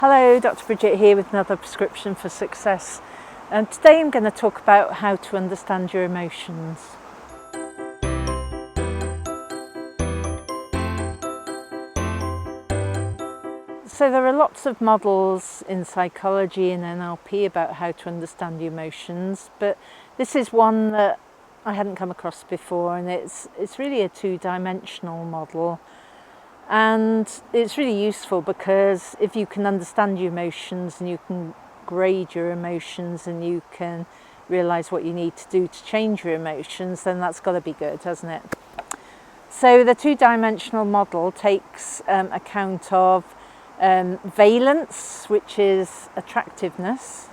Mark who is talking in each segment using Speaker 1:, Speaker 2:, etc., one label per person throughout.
Speaker 1: Hello, Dr. Bridget here with another prescription for success. And today I'm going to talk about how to understand your emotions. So there are lots of models in psychology and NLP about how to understand your emotions, but this is one that I hadn't come across before, and it's really a two-dimensional model. And it's really useful because if you can understand your emotions and you can grade your emotions and you can realise what you need to do to change your emotions, then that's got to be good, hasn't it? So the two-dimensional model takes account of valence, which is attractiveness.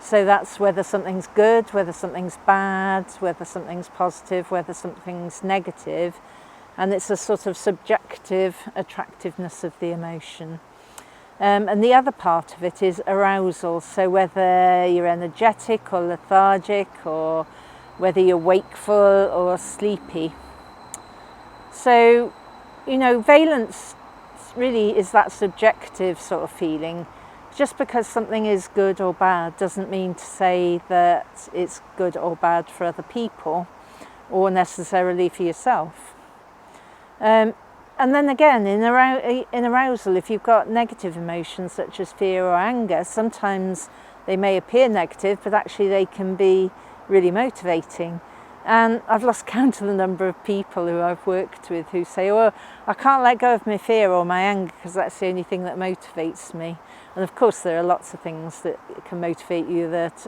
Speaker 1: So that's whether something's good, whether something's bad, whether something's positive, whether something's negative. And it's a sort of subjective attractiveness of the emotion. And the other part of it is arousal, so whether you're energetic or lethargic, or whether you're wakeful or sleepy. So, valence really is that subjective sort of feeling. Just because something is good or bad doesn't mean to say that it's good or bad for other people, or necessarily for yourself. And then again, in arousal, if you've got negative emotions such as fear or anger, sometimes they may appear negative, but actually they can be really motivating. And I've lost count of the number of people who I've worked with who say, "Oh, I can't let go of my fear or my anger because that's the only thing that motivates me." And of course, there are lots of things that can motivate you, that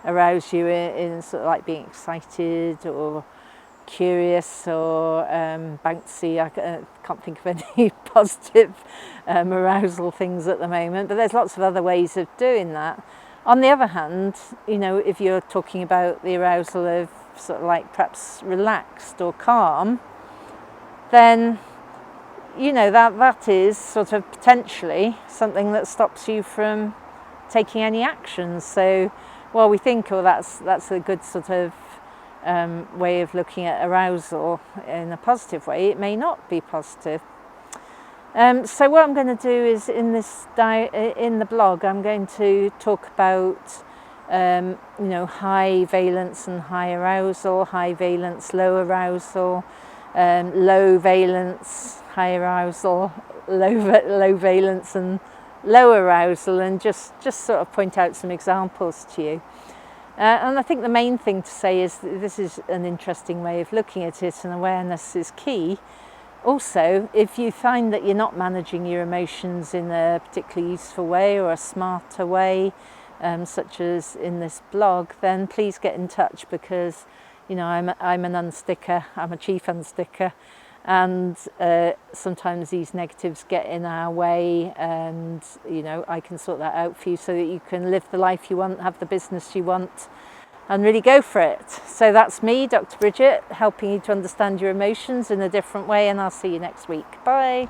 Speaker 1: arouse you in sort of like being excited or curious or bouncy. I can't think of any positive arousal things at the moment, but there's lots of other ways of doing that. On the other hand, if you're talking about the arousal of sort of like perhaps relaxed or calm, then that is sort of potentially something that stops you from taking any action. So while we think, oh, that's a good sort of way of looking at arousal in a positive way, it may not be positive. So what I'm going to do is in the blog, I'm going to talk about high valence and high arousal, high valence, low arousal, low valence, high arousal, low valence and low arousal, and just sort of point out some examples to you. And I think the main thing to say is that this is an interesting way of looking at it, and awareness is key. Also, if you find that you're not managing your emotions in a particularly useful way or a smarter way, such as in this blog, then please get in touch, because I'm an unsticker, I'm a chief unsticker, and sometimes these negatives get in our way, and I can sort that out for you so that you can live the life you want, have the business you want, and really go for it. So that's me, Dr. Bridget, helping you to understand your emotions in a different way, and I'll see you next week. Bye.